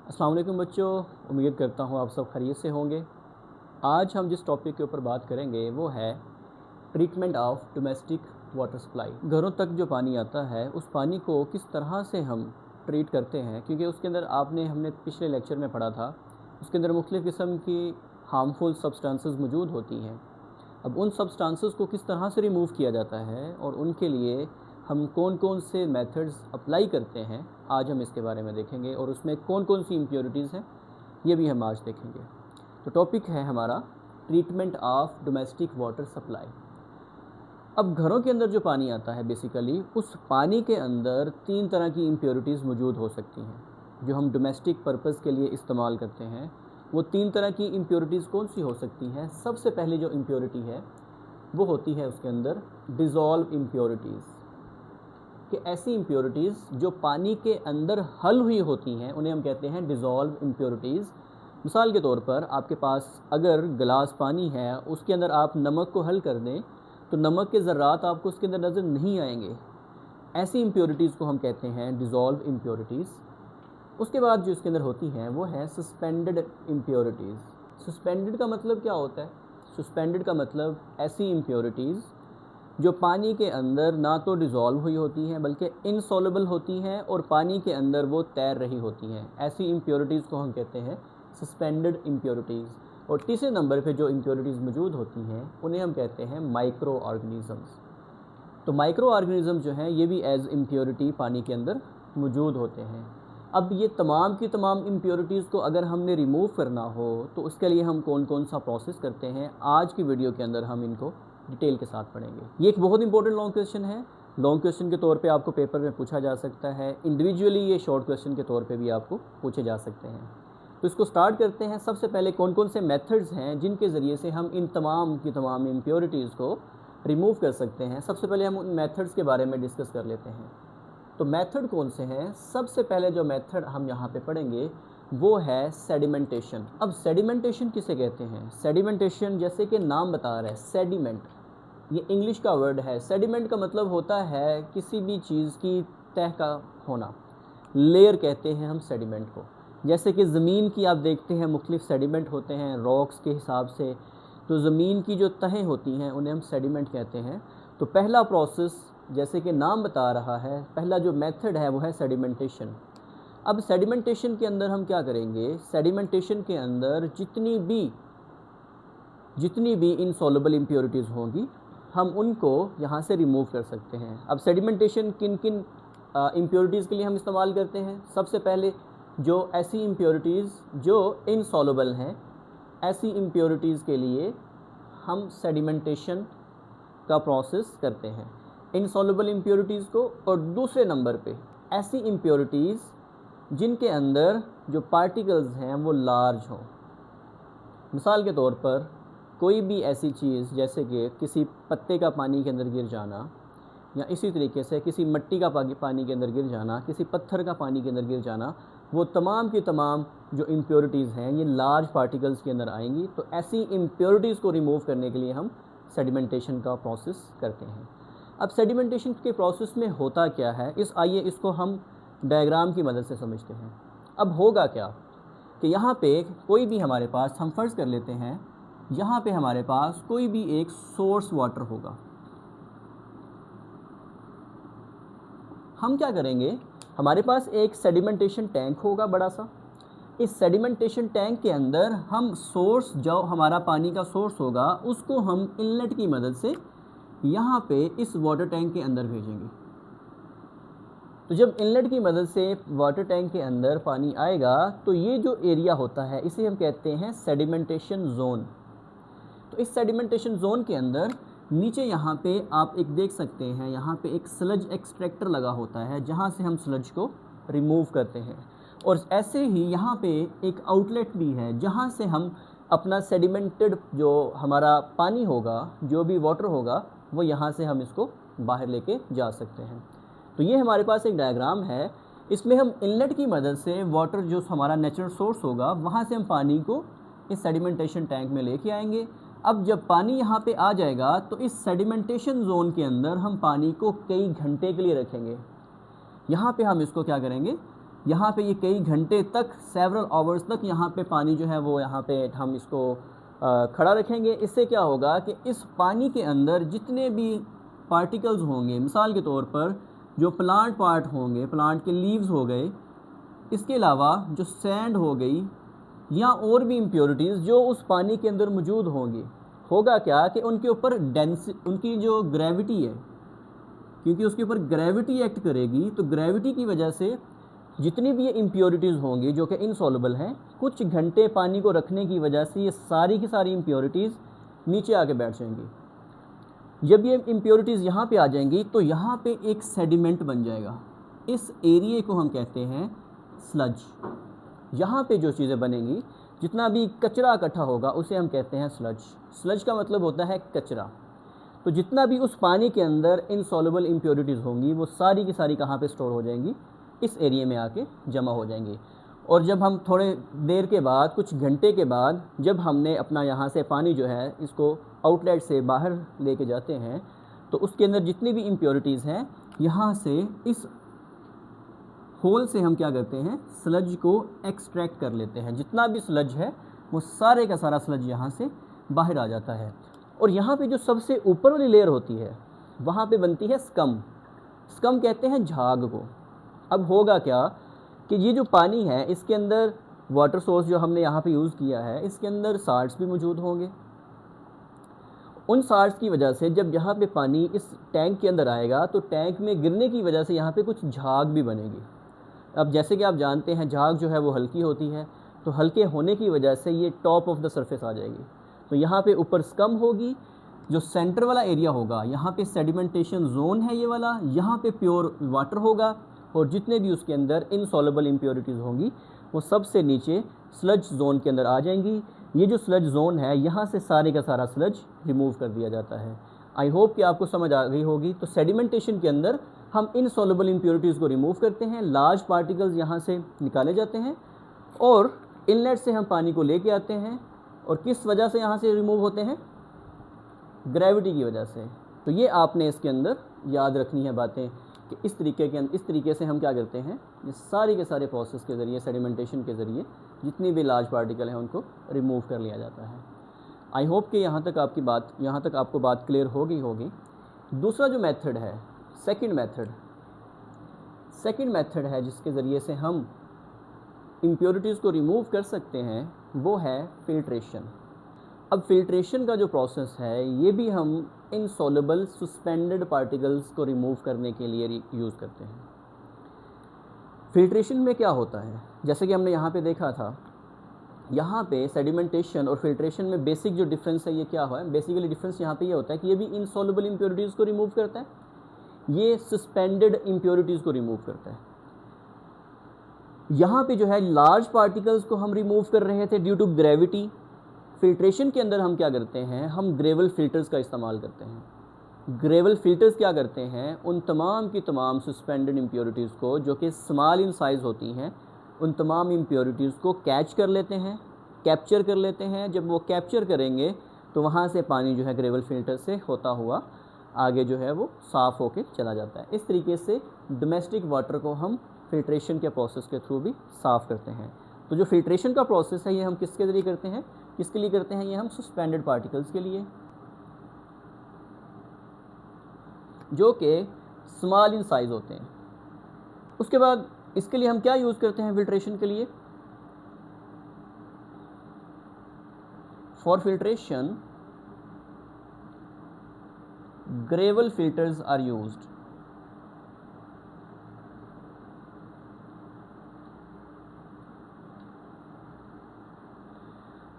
अस्सलाम वालेकुम बच्चों, उम्मीद करता हूँ आप सब खैरियत से होंगे। आज हम जिस टॉपिक के ऊपर बात करेंगे वो है treatment of domestic water supply. घरों तक जो पानी आता है उस पानी को किस तरह से हम ट्रीट करते हैं, क्योंकि उसके अंदर हमने पिछले लेक्चर में पढ़ा था, उसके अंदर मुख्तलिफ़ किस्म की हार्मफुल सब्सटेंसेस मौजूद होती हैं। अब उन सब्सटेंसेस को किस तरह से रिमूव किया जाता है और उनके लिए हम कौन कौन से मेथड्स अप्लाई करते हैं, आज हम इसके बारे में देखेंगे और उसमें कौन कौन सी इम्प्योरिटीज़ हैं ये भी हम आज देखेंगे। तो टॉपिक है हमारा treatment of domestic water supply. अब घरों के अंदर जो पानी आता है बेसिकली उस पानी के अंदर 3 तरह की इम्प्योरिटीज़ मौजूद हो सकती हैं जो हम डोमेस्टिक पर्पज़ के लिए इस्तेमाल करते हैं। वो 3 तरह की इम्प्योरिटीज़ कौन सी हो सकती हैं? सबसे पहले जो इम्प्योरिटी है वो होती है उसके अंदर डिज़ोल्व इम्प्योरिटीज़, कि ऐसी इम्प्योरिटीज़ जो पानी के अंदर हल हुई होती हैं उन्हें हम कहते हैं डिज़ोल्व इम्प्योरिटीज़। मिसाल के तौर पर आपके पास अगर गिलास पानी है, उसके अंदर आप नमक को हल कर दें तो नमक के ज़र्रात आपको उसके अंदर नज़र नहीं आएंगे। ऐसी इम्प्योरिटीज़ को हम कहते हैं डिज़ोल्व इम्प्योरिटीज़। उसके बाद जो इसके अंदर होती हैं वो है सस्पेंडेड इम्प्योरिटीज़। सस्पेंडेड का मतलब क्या होता है? सस्पेंडेड का मतलब ऐसी इम्प्योरिटीज़ जो पानी के अंदर ना तो डिज़ोल्व हुई होती हैं बल्कि इनसॉल्युबल होती हैं और पानी के अंदर वो तैर रही होती हैं। ऐसी इम्प्योरिटीज़ को हम कहते हैं सस्पेंडेड इम्प्योरिटीज़। और तीसरे नंबर पे जो इम्प्योरिटीज़ मौजूद होती हैं उन्हें हम कहते हैं माइक्रो ऑर्गेनिज़म्स। तो माइक्रो ऑर्गेनिज़म जो हैं ये भी एज इम्प्योरिटी पानी के अंदर मौजूद होते हैं। अब ये तमाम की तमाम इम्प्योरिटीज़ को अगर हमने रिमूव करना हो तो उसके लिए हम कौन कौन सा प्रोसेस करते हैं, आज की वीडियो के अंदर हम इनको डिटेल के साथ पढ़ेंगे। ये एक बहुत इंपॉर्टेंट लॉन्ग क्वेश्चन है। लॉन्ग क्वेश्चन के तौर पे आपको पेपर में पूछा जा सकता है, इंडिविजुअली ये शॉर्ट क्वेश्चन के तौर पे भी आपको पूछे जा सकते हैं। तो इसको स्टार्ट करते हैं। सबसे पहले कौन कौन से मेथड्स हैं जिनके ज़रिए से हम इन तमाम की तमाम इम्प्योरिटीज़ को रिमूव कर सकते हैं। सबसे पहले हम उन मेथड्स के बारे में डिस्कस कर लेते हैं। तो मेथड कौन से हैं? सबसे पहले जो मेथड हम यहाँ पे पढ़ेंगे वो है सेडिमेंटेशन। अब सेडिमेंटेशन किसे कहते हैं? सेडिमेंटेशन जैसे कि नाम बता रहा है, सेडिमेंट, ये इंग्लिश का वर्ड है। सेडिमेंट का मतलब होता है किसी भी चीज़ की तह का होना, लेयर कहते हैं हम सेडिमेंट को। जैसे कि ज़मीन की आप देखते हैं मुख्तलिफ सेडिमेंट होते हैं रॉक्स के हिसाब से, तो ज़मीन की जो तहें होती हैं उन्हें हम सेडिमेंट कहते हैं। तो पहला प्रोसेस जैसे कि नाम बता रहा है, पहला जो मेथड है वो है सेडिमेंटेशन। अब सेडिमेंटेशन के अंदर हम क्या करेंगे? सेडिमेंटेशन के अंदर जितनी भी इनसॉल्युबल इम्प्योरिटीज़ होंगी हम उनको यहाँ से रिमूव कर सकते हैं। अब सेडिमेंटेशन किन किन इम्प्योरिटीज़ के लिए हम इस्तेमाल करते हैं? सबसे पहले जो ऐसी इम्प्योरिटीज़ जो इनसॉल्युबल हैं, ऐसी इम्प्योरिटीज़ के लिए हम सेडिमेंटेशन का प्रोसेस करते हैं, इनसॉल्युबल इम्प्योरिटीज़ को। और दूसरे नंबर पे ऐसी इम्प्योरिटीज़ जिनके अंदर जो पार्टिकल्स हैं वो लार्ज हों। मिसाल के तौर पर कोई भी ऐसी चीज़ जैसे कि किसी पत्ते का पानी के अंदर गिर जाना, या इसी तरीके से किसी मिट्टी का पानी के अंदर गिर जाना, किसी पत्थर का पानी के अंदर गिर जाना, वो तमाम की तमाम जो इम्प्योरिटीज़ हैं ये लार्ज पार्टिकल्स के अंदर आएंगी। तो ऐसी इम्प्योरिटीज़ को रिमूव करने के लिए हम सेडिमेंटेशन का प्रोसेस करते हैं। अब सेडिमेंटेशन के प्रोसेस में होता क्या है, आइए इसको हम डायग्राम की मदद से समझते हैं। अब होगा क्या कि यहाँ पे कोई भी हमारे पास, हम फ़र्ज़ कर लेते हैं यहाँ पे हमारे पास कोई भी एक सोर्स वाटर होगा। हम क्या करेंगे? हमारे पास एक सेडिमेंटेशन टैंक होगा बड़ा सा। इस सेडिमेंटेशन टैंक के अंदर हम सोर्स, जो हमारा पानी का सोर्स होगा, उसको हम इनलेट की मदद से यहाँ पे इस वाटर टैंक के अंदर भेजेंगे। तो जब इनलेट की मदद से वाटर टैंक के अंदर पानी आएगा तो ये जो एरिया होता है इसे हम कहते हैं सेडिमेंटेशन जोन। तो इस सेडिमेंटेशन जोन के अंदर नीचे यहाँ पे आप एक देख सकते हैं, यहाँ पे एक स्लज एक्सट्रैक्टर लगा होता है जहाँ से हम स्लज को रिमूव करते हैं। और ऐसे ही यहाँ पे एक आउटलेट भी है जहाँ से हम अपना सेडिमेंटेड जो हमारा पानी होगा, जो भी वाटर होगा, वो यहाँ से हम इसको बाहर लेके जा सकते हैं। तो ये हमारे पास एक डायग्राम है। इसमें हम इनलेट की मदद से वाटर, जो हमारा नेचुरल सोर्स होगा, वहाँ से हम पानी को इस सेडिमेंटेशन टैंक में लेके आएंगे। अब जब पानी यहाँ पे आ जाएगा तो इस सेडिमेंटेशन जोन के अंदर हम पानी को कई घंटे के लिए रखेंगे। यहाँ पे हम इसको क्या करेंगे? यहाँ पे ये कई घंटे तक, सेवरल आवर्स तक यहाँ पे पानी जो है वो यहाँ पे हम इसको खड़ा रखेंगे। इससे क्या होगा कि इस पानी के अंदर जितने भी पार्टिकल्स होंगे, मिसाल के तौर पर जो प्लांट पार्ट होंगे, प्लांट के लीव्स हो गए, इसके अलावा जो सैंड हो गई या और भी इम्प्योरिटीज़ जो उस पानी के अंदर मौजूद होंगी, होगा क्या कि उनके ऊपर उनकी जो ग्रेविटी है, क्योंकि उसके ऊपर ग्रेविटी एक्ट करेगी, तो ग्रेविटी की वजह से जितनी भी ये इम्प्योरिटीज़ होंगी जो कि इनसॉल्युबल हैं, कुछ घंटे पानी को रखने की वजह से ये सारी की सारी इम्प्योरिटीज़ नीचे आके बैठ जाएंगी। जब ये इम्प्योरिटीज़ यहाँ पे आ जाएंगी तो यहाँ पे एक सेडिमेंट बन जाएगा। इस एरिए को हम कहते हैं स्लज। यहाँ पे जो चीज़ें बनेंगी, जितना भी कचरा इकट्ठा होगा उसे हम कहते हैं स्लज। स्लज का मतलब होता है कचरा। तो जितना भी उस पानी के अंदर इनसॉल्युबल इम्प्योरिटीज़ होंगी वो सारी की सारी कहाँ पे स्टोर हो जाएंगी, इस एरिया में आके जमा हो जाएंगी। और जब हम थोड़े देर के बाद, कुछ घंटे के बाद, जब हमने अपना यहाँ से पानी जो है इसको आउटलेट से बाहर लेके जाते हैं, तो उसके अंदर जितनी भी इम्प्योरिटीज़ हैं, यहाँ से इस होल से हम क्या करते हैं, स्लज को एक्सट्रैक्ट कर लेते हैं। जितना भी स्लज है वो सारे का सारा स्लज यहाँ से बाहर आ जाता है। और यहाँ पे जो सबसे ऊपर वाली लेयर होती है वहाँ पे बनती है स्कम। स्कम कहते हैं झाग को। अब होगा क्या कि ये जो पानी है इसके अंदर वाटर सोर्स जो हमने यहाँ पे यूज़ किया है, इसके अंदर साल्ट्स भी मौजूद होंगे। उन साल्ट्स की वजह से जब यहाँ पे पानी इस टैंक के अंदर आएगा तो टैंक में गिरने की वजह से यहाँ पे कुछ झाग भी बनेगी। अब जैसे कि आप जानते हैं झाग जो है वो हल्की होती है, तो हल्के होने की वजह से ये टॉप ऑफ द सरफेस आ जाएगी। तो यहाँ पे ऊपर स्कम होगी, जो सेंटर वाला एरिया होगा यहाँ पे सेडिमेंटेशन जोन है ये वाला, यहाँ पे प्योर वाटर होगा, और जितने भी उसके अंदर इनसॉल्युबल इम्प्योरिटीज़ होंगी वो सबसे नीचे स्लज जोन के अंदर आ जाएंगी। ये जो स्लज जोन है यहाँ से सारे का सारा स्लज रिमूव कर दिया जाता है। आई होप कि आपको समझ आ गई होगी। तो सेडिमेंटेशन के अंदर हम इनसॉल्युबल इम्प्योरिटीज़ को रिमूव करते हैं, लार्ज पार्टिकल्स यहाँ से निकाले जाते हैं और इनलेट से हम पानी को लेके आते हैं। और किस वजह से यहाँ से रिमूव होते हैं, ग्रेविटी की वजह से। तो ये आपने इसके अंदर याद रखनी है बातें कि इस तरीके से हम क्या करते हैं, ये सारी के सारे प्रोसेस के ज़रिए, सेडिमेंटेशन के ज़रिए जितनी भी लार्ज पार्टिकल हैं उनको रिमूव कर लिया जाता है। आई होप कि यहाँ तक आपको बात क्लियर होगी। दूसरा जो मेथड है, सेकंड मेथड है जिसके ज़रिए से हम इम्प्योरिटीज़ को रिमूव कर सकते हैं, वो है फ़िल्ट्रेशन। अब फ़िल्ट्रेशन का जो प्रोसेस है ये भी हम इनसॉल्युबल सस्पेंडेड पार्टिकल्स को रिमूव करने के लिए यूज़ करते हैं। फ़िल्ट्रेशन में क्या होता है, जैसे कि हमने यहाँ पे देखा था, यहाँ पे सेडिमेंटेशन और फ़िल्ट्रेशन में बेसिक जो डिफरेंस है ये क्या है, बेसिकली डिफरेंस यहाँ पे ये होता है कि ये भी इनसॉल्युबल इम्प्योरिटीज़ को रिमूव करता है, ये सस्पेंडेड इम्प्योरिटीज़ को रिमूव करता है। यहाँ पे जो है लार्ज पार्टिकल्स को हम रिमूव कर रहे थे ड्यू टू ग्रेविटी। फ़िल्ट्रेशन के अंदर हम क्या करते हैं, हम ग्रेवल फ़िल्टर्स का इस्तेमाल करते हैं। ग्रेवल फ़िल्टर्स क्या करते हैं, उन तमाम की तमाम सस्पेंडेड इम्प्योरिटीज़ को जो कि स्मॉल इन साइज़ होती हैं, उन तमाम इम्प्योरिटीज़ को कैच कर लेते हैं, कैप्चर कर लेते हैं। जब वो कैप्चर करेंगे तो वहाँ से पानी जो है ग्रेवल फ़िल्टर से होता हुआ आगे जो है वो साफ़ होके चला जाता है। इस तरीके से डोमेस्टिक वाटर को हम फ़िल्ट्रेशन के प्रोसेस के थ्रू भी साफ़ करते हैं। तो जो फ़िल्ट्रेशन का प्रोसेस है ये हम किसके ज़रिए करते हैं, किसके लिए करते हैं, ये हम सस्पेंडेड पार्टिकल्स के लिए जो कि स्मॉल इन साइज़ होते हैं। उसके बाद इसके लिए हम क्या यूज़ करते हैं फ़िल्ट्रेशन के लिए, for filtration gravel filters are used.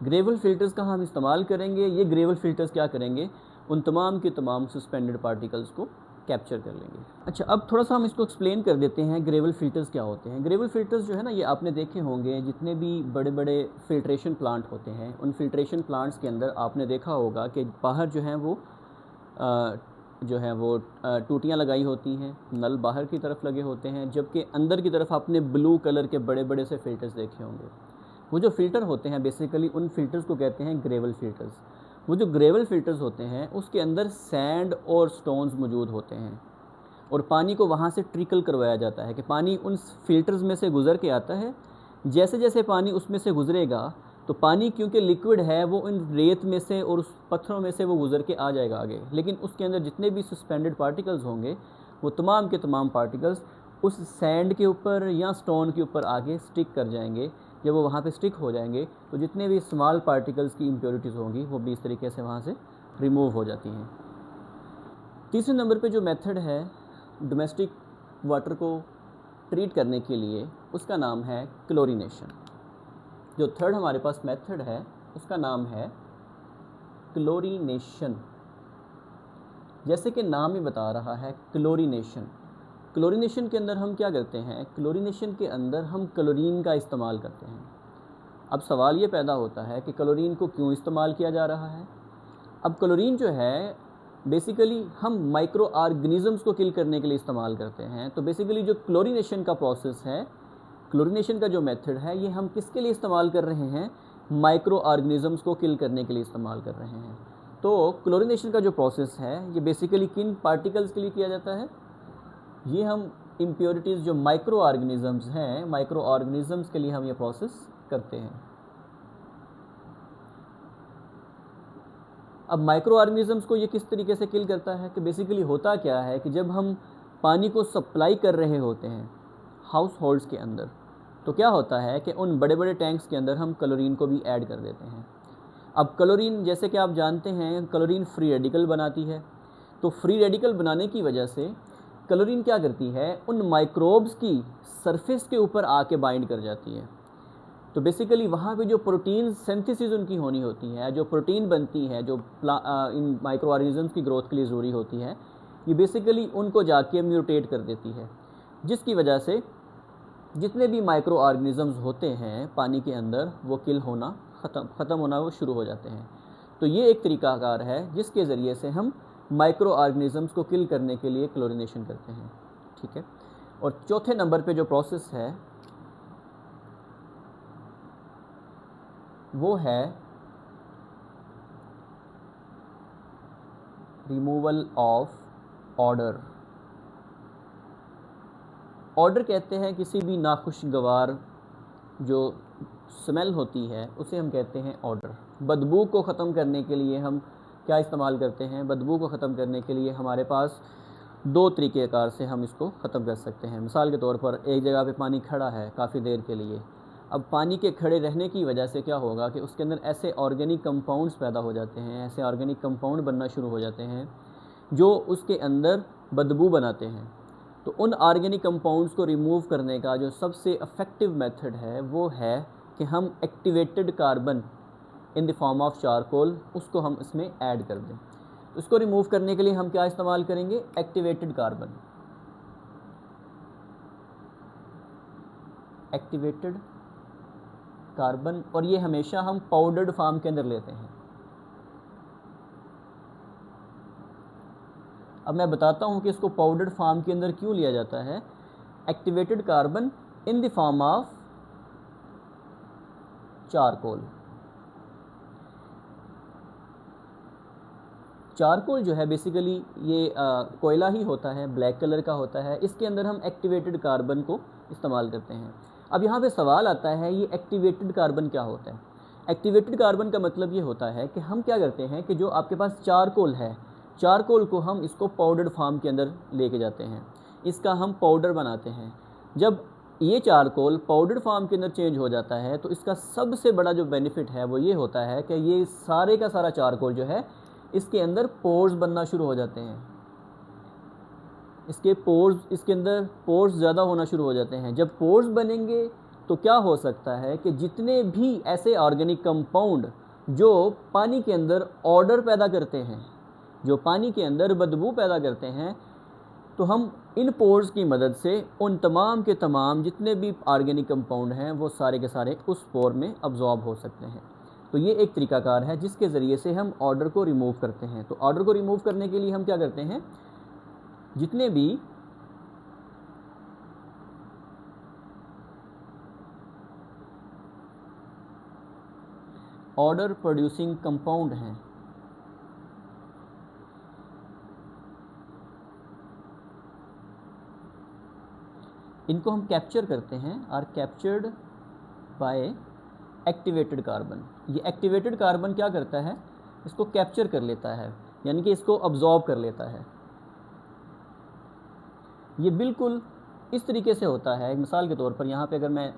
Gravel filters का हम इस्तेमाल करेंगे। ये ग्रेवल फ़िल्टर्स क्या करेंगे, उन तमाम के तमाम सस्पेंडेड पार्टिकल्स को कैप्चर कर लेंगे। अच्छा, अब थोड़ा सा हम इसको एक्सप्लेन कर देते हैं ग्रेवल फ़िल्टर्स क्या होते हैं। ग्रेवल फ़िल्टर्स जो है ना, ये आपने देखे होंगे, जितने भी बड़े बड़े फ़िल्ट्रेशन प्लांट होते हैं उन फ़िल्ट्रेशन प्लांट्स के अंदर आपने देखा होगा कि बाहर जो है वो टूटियाँ लगाई होती हैं, नल बाहर की तरफ लगे होते हैं, जबकि अंदर की तरफ आपने ब्लू कलर के बड़े बड़े से फ़िल्टर्स देखे होंगे। वो जो फ़िल्टर होते हैं बेसिकली उन फ़िल्टर्स को कहते हैं ग्रेवल फ़िल्टर्स। वो जो ग्रेवल फ़िल्टर्स होते हैं उसके अंदर सैंड और स्टोन्स मौजूद होते हैं। और पानी को वहाँ से ट्रिकल करवाया जाता है कि पानी उन फिल्टर्स में से गुज़र के आता है। जैसे जैसे पानी उसमें से गुज़रेगा तो पानी क्योंकि लिक्विड है वो इन रेत में से और उस पत्थरों में से वो गुज़र के आ जाएगा आगे, लेकिन उसके अंदर जितने भी सस्पेंडेड पार्टिकल्स होंगे वो तमाम के तमाम पार्टिकल्स उस सैंड के ऊपर या स्टोन के ऊपर आगे स्टिक कर जाएंगे। जब वो वहाँ पे स्टिक हो जाएंगे तो जितने भी स्मॉल पार्टिकल्स की इम्प्योरिटीज़ होंगी वो भी इस तरीके से वहाँ से रिमूव हो जाती हैं। तीसरे नंबर पे जो मेथड है डोमेस्टिक वाटर को ट्रीट करने के लिए, उसका नाम है क्लोरीनेशन। जो थर्ड हमारे पास मेथड है उसका नाम है क्लोरीनेशन। जैसे कि नाम ही बता रहा है क्लोरीनेशन। क्लोरीनेशन के अंदर हम क्या करते हैं, क्लोरीनेशन के अंदर हम क्लोरीन का इस्तेमाल करते हैं। अब सवाल ये पैदा होता है कि क्लोरीन को क्यों इस्तेमाल किया जा रहा है। अब क्लोरीन जो है बेसिकली हम माइक्रो ऑर्गेनिजम्स को किल करने के लिए इस्तेमाल करते हैं। तो बेसिकली जो क्लोरीनेशन का प्रोसेस है, क्लोरीनेशन का जो मेथड है, ये हम किसके लिए इस्तेमाल कर रहे हैं, माइक्रो ऑर्गेनिजम्स को किल करने के लिए इस्तेमाल कर रहे हैं। तो क्लोरीनेशन का जो प्रोसेस है ये बेसिकली किन पार्टिकल्स के लिए किया जाता है, ये हम इम्प्योरिटीज़ जो माइक्रो ऑर्गेनिजम्स हैं, माइक्रो ऑर्गेनिजम्स के लिए हम ये प्रोसेस करते हैं। अब माइक्रो ऑर्गेनिजम्स को ये किस तरीके से किल करता है कि बेसिकली होता क्या है कि जब हम पानी को सप्लाई कर रहे होते हैं हाउस होल्ड्स के अंदर, तो क्या होता है कि उन बड़े बड़े टैंक्स के अंदर हम क्लोरीन को भी ऐड कर देते हैं। अब क्लोरीन जैसे कि आप जानते हैं क्लोरीन फ्री रेडिकल बनाती है। तो फ्री रेडिकल बनाने की वजह से क्लोरीन क्या करती है, उन माइक्रोब्स की सरफेस के ऊपर आके बाइंड कर जाती है। तो बेसिकली वहाँ पे जो प्रोटीन सिंथेसिस उनकी होनी होती है, जो प्रोटीन बनती है, जो इन माइक्रो ऑर्गेनिजम्स की ग्रोथ के लिए ज़रूरी होती है, ये बेसिकली उनको जाके म्यूटेट कर देती है, जिसकी वजह से जितने भी माइक्रो ऑर्गेनिजम्स होते हैं पानी के अंदर वो किल होना ख़त्म होना वो शुरू हो जाते हैं। तो ये एक तरीक़ाकार है जिसके ज़रिए से हम माइक्रो ऑर्गेनिजम्स को किल करने के लिए क्लोरीनेशन करते हैं। ठीक है। और चौथे नंबर पे जो प्रोसेस है वो है रिमूवल ऑफ ऑडर। ऑडर कहते हैं किसी भी नाखुशगवार जो स्मेल होती है उसे हम कहते हैं ऑडर। बदबू को ख़त्म करने के लिए हम क्या इस्तेमाल करते हैं, बदबू को ख़त्म करने के लिए हमारे पास दो तरीक़ेकार से हम इसको ख़त्म कर सकते हैं। मिसाल के तौर पर एक जगह पे पानी खड़ा है काफ़ी देर के लिए, अब पानी के खड़े रहने की वजह से क्या होगा कि उसके अंदर ऐसे ऑर्गेनिक कंपाउंड्स पैदा हो जाते हैं, ऐसे ऑर्गेनिक कंपाउंड बनना शुरू हो जाते हैं जो उसके अंदर बदबू बनाते हैं। तो उन ऑर्गेनिक कंपाउंड्स को रिमूव करने का जो सबसे इफ़ेक्टिव मेथड है वो है कि हम activated carbon in the form of charcoal उसको हम इसमें ऐड कर दें। उसको रिमूव करने के लिए हम क्या इस्तेमाल करेंगे, एक्टिवेटेड कार्बन। एक्टिवेटेड कार्बन, और ये हमेशा हम पाउडर्ड फॉर्म के अंदर लेते हैं। अब मैं बताता हूँ कि इसको पाउडर्ड फॉर्म के अंदर क्यों लिया जाता है। Activated carbon in the form of charcoal. Charcoal जो है बेसिकली ये कोयला ही होता है, ब्लैक कलर का होता है। इसके अंदर हम एक्टिवेटेड कार्बन को इस्तेमाल करते हैं। अब यहाँ पे सवाल आता है ये एक्टिवेटेड कार्बन क्या होता है। एक्टिवेटेड कार्बन का मतलब ये होता है कि हम क्या करते हैं कि जो आपके पास चारकोल है, चारकोल को हम इसको पाउडर्ड फॉर्म के अंदर लेके जाते हैं, इसका हम पाउडर बनाते हैं। जब ये चारकोल पाउडर्ड फॉर्म के अंदर चेंज हो जाता है तो इसका सबसे बड़ा जो बेनिफिट है वो ये होता है कि ये सारे का सारा चारकोल जो है इसके अंदर पोर्स बनना शुरू हो जाते हैं। इसके अंदर पोर्स ज़्यादा होना शुरू हो जाते हैं। जब पोर्स बनेंगे तो क्या हो सकता है कि जितने भी ऐसे ऑर्गेनिक कंपाउंड जो पानी के अंदर ऑडर पैदा करते हैं, जो पानी के अंदर बदबू पैदा करते हैं, तो हम इन पोर्स की मदद से उन तमाम के तमाम जितने भी ऑर्गेनिक कंपाउंड हैं वो सारे के सारे उस पोर में अब्जॉर्ब हो सकते हैं। तो ये एक तरीकाकार है जिसके ज़रिए से हम ऑर्डर को रिमूव करते हैं। तो ऑर्डर को रिमूव करने के लिए हम क्या करते हैं, जितने भी ऑर्डर प्रोड्यूसिंग कंपाउंड हैं, इनको हम कैप्चर करते हैं, are captured by activated carbon. ये एक्टिवेटेड कार्बन क्या करता है, इसको कैप्चर कर लेता है, यानी कि इसको अब्जॉर्ब कर लेता है। ये बिल्कुल इस तरीके से होता है, मिसाल के तौर पर यहाँ पे अगर मैं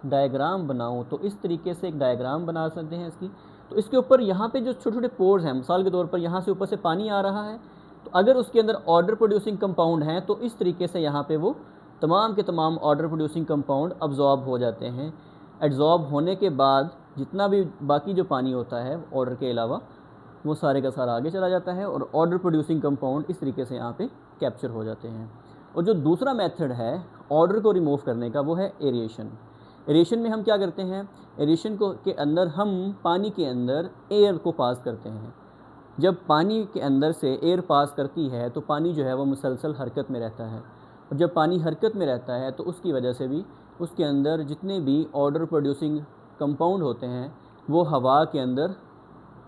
डायग्राम बनाऊँ तो इस तरीके से एक डायग्राम बना सकते हैं इसकी। तो इसके ऊपर यहाँ पे जो छोटे छोटे पोर्स हैं, मिसाल के तौर पर यहाँ से ऊपर से पानी आ रहा है, तो अगर उसके अंदर ऑर्डर प्रोड्यूसिंग कंपाउंड हैं तो इस तरीके से यहाँ पे वो तमाम के तमाम ऑर्डर प्रोड्यूसिंग कंपाउंड अब्जॉर्ब हो जाते हैं। एब्जॉर्ब होने के बाद जितना भी बाकी जो पानी होता है ऑर्डर के अलावा, वो सारे का सारा आगे चला जाता है और ऑर्डर प्रोड्यूसिंग कंपाउंड इस तरीके से यहाँ पे कैप्चर हो जाते हैं। और जो दूसरा मेथड है ऑर्डर को रिमूव करने का, वो है एरिएशन। एरिएशन में हम क्या करते हैं, एरिएशन को के अंदर हम पानी के अंदर एयर को पास करते हैं। जब पानी के अंदर से एयर पास करती है तो पानी जो है वो मुसलसल हरकत में रहता है, और जब पानी हरकत में रहता है तो उसकी वजह से भी उसके अंदर जितने भी ऑर्डर प्रोड्यूसिंग कंपाउंड होते हैं वो हवा के अंदर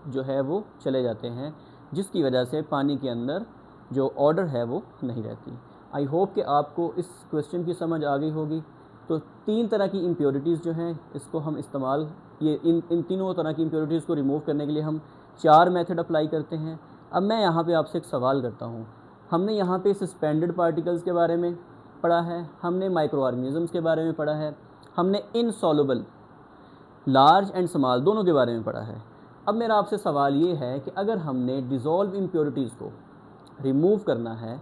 जो है वो चले जाते हैं, जिसकी वजह से पानी के अंदर जो ऑर्डर है वो नहीं रहती। आई होप कि आपको इस क्वेश्चन की समझ आ गई होगी। तो 3 तरह की इम्प्योरिटीज़ जो हैं इसको हम इस्तेमाल, ये इन तीनों तरह की इम्प्योरिटीज़ को रिमूव करने के लिए हम 4 मेथड अप्लाई करते हैं। अब मैं यहाँ पे आपसे एक सवाल करता हूँ, हमने यहाँ पे सस्पेंडेड पार्टिकल्स के बारे में पढ़ा है, हमने माइक्रो ऑर्गेनिज़म्स के बारे में पढ़ा है, हमने इनसॉल्युबल लार्ज एंड स्मॉल दोनों के बारे में पढ़ा है। अब मेरा आपसे सवाल ये है कि अगर हमने डिज़ोल्व इम्प्योरिटीज़ को रिमूव करना है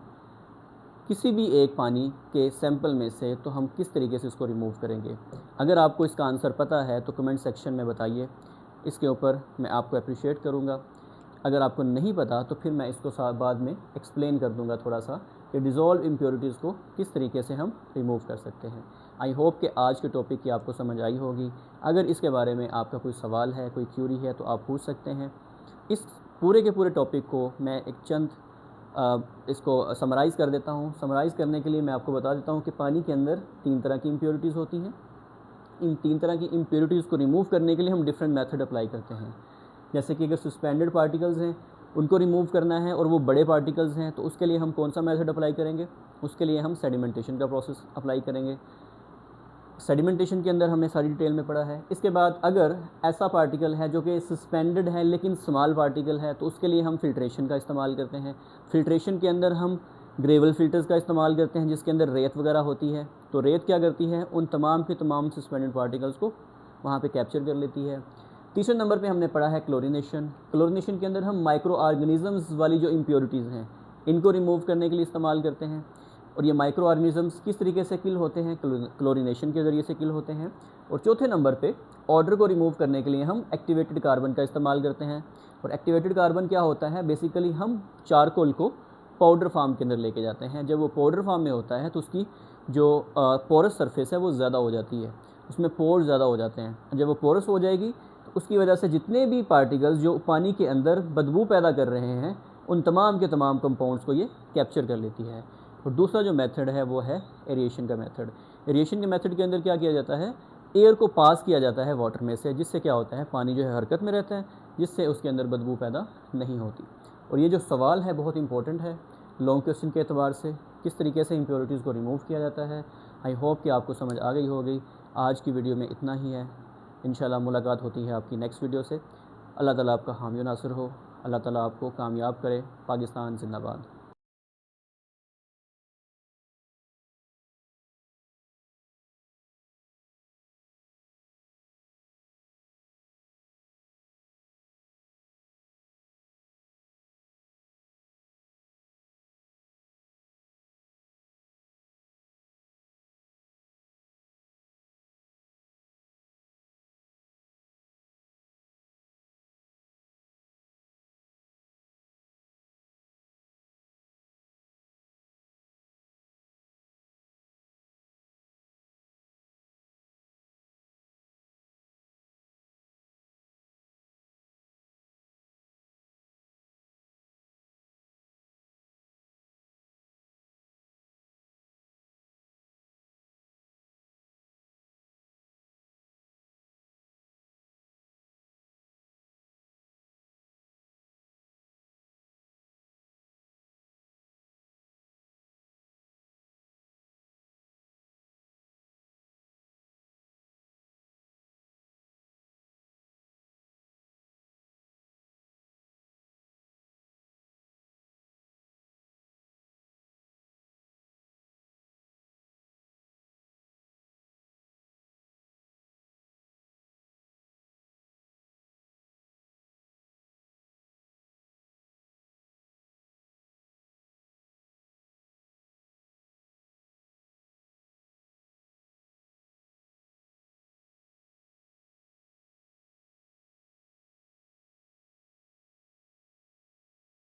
किसी भी एक पानी के सैंपल में से, तो हम किस तरीके से इसको रिमूव करेंगे? अगर आपको इसका आंसर पता है तो कमेंट सेक्शन में बताइए, इसके ऊपर मैं आपको अप्रिशिएट करूँगा। अगर आपको नहीं पता तो फिर मैं इसको बाद में एक्सप्लेन कर दूँगा थोड़ा सा कि डिज़ोल्व इम्प्योरिटीज़ को किस तरीके से हम रिमूव कर सकते हैं। आई होप कि आज के टॉपिक की आपको समझ आई होगी। अगर इसके बारे में आपका कोई सवाल है, कोई क्यूरी है तो आप पूछ सकते हैं। इस पूरे के पूरे टॉपिक को मैं एक चंद इसको समराइज़ कर देता हूँ। समराइज़ करने के लिए मैं आपको बता देता हूँ कि पानी के अंदर 3 तरह की इम्प्योरिटीज़ होती हैं। इन 3 तरह की इम्प्योरिटीज़ को रिमूव करने के लिए हम डिफरेंट मेथड अप्लाई करते हैं। जैसे कि अगर सस्पेंडेड पार्टिकल्स हैं उनको रिमूव करना है और वो बड़े पार्टिकल्स हैं तो उसके लिए हम कौन सा मेथड अप्लाई करेंगे? उसके लिए हम सेडिमेंटेशन का प्रोसेस अप्लाई करेंगे। सेडिमेंटेशन के अंदर हमने सारी डिटेल में पढ़ा है। इसके बाद अगर ऐसा पार्टिकल है जो कि सस्पेंडेड है लेकिन स्मॉल पार्टिकल है तो उसके लिए हम फिल्ट्रेशन का इस्तेमाल करते हैं। फिल्ट्रेशन के अंदर हम ग्रेवल फिल्टर्स का इस्तेमाल करते हैं जिसके अंदर रेत वगैरह होती है। तो रेत क्या करती है, उन तमाम के तमाम सस्पेंडेड पार्टिकल्स को वहाँ पे कैप्चर कर लेती है। तीसरे नंबर पे हमने पढ़ा है क्लोरीनेशन। क्लोरीनेशन के अंदर हम माइक्रो ऑर्गेनिज़म्स वाली जो इम्प्योरिटीज़ हैं इनको रिमूव करने के लिए इस्तेमाल करते हैं। और ये माइक्रो ऑर्गेनिज़म्स किस तरीके से किल होते हैं? क्लोरीनेशन के ज़रिए से किल होते हैं। और चौथे नंबर पे ऑर्डर को रिमूव करने के लिए हम एक्टिवेटेड कार्बन का इस्तेमाल करते हैं। और एक्टिवेटेड कार्बन क्या होता है? बेसिकली हम चारकोल को पाउडर फार्म के अंदर लेके जाते हैं। जब वो पाउडर फार्म में होता है तो उसकी जो पोरस सरफेस है वो ज़्यादा हो जाती है, उसमें पोर ज़्यादा हो जाते हैं। जब वो पोरस हो जाएगी तो उसकी वजह से जितने भी पार्टिकल्स जो पानी के अंदर बदबू पैदा कर रहे हैं उन तमाम के तमाम कंपाउंड्स को ये कैप्चर कर लेती है। और दूसरा जो मेथड है वो है एरिएशन का मेथड। एरिएशन के मेथड के अंदर क्या किया जाता है? एयर को पास किया जाता है वाटर में से, जिससे क्या होता है पानी जो है हरकत में रहता है, जिससे उसके अंदर बदबू पैदा नहीं होती। और ये जो सवाल है बहुत इंपॉर्टेंट है लॉन्ग क्वेश्चन के एतबार से, किस तरीके से इम्प्योरिटीज़ को रिमूव किया जाता है। आई होप कि आपको समझ आ गई होगी। आज की वीडियो में इतना ही है। इंशाल्लाह मुलाकात होती है आपकी नेक्स्ट वीडियो से। अल्लाह ताला आपका हामी नासिर हो। अल्लाह ताला आपको कामयाब करे। पाकिस्तान जिंदाबाद।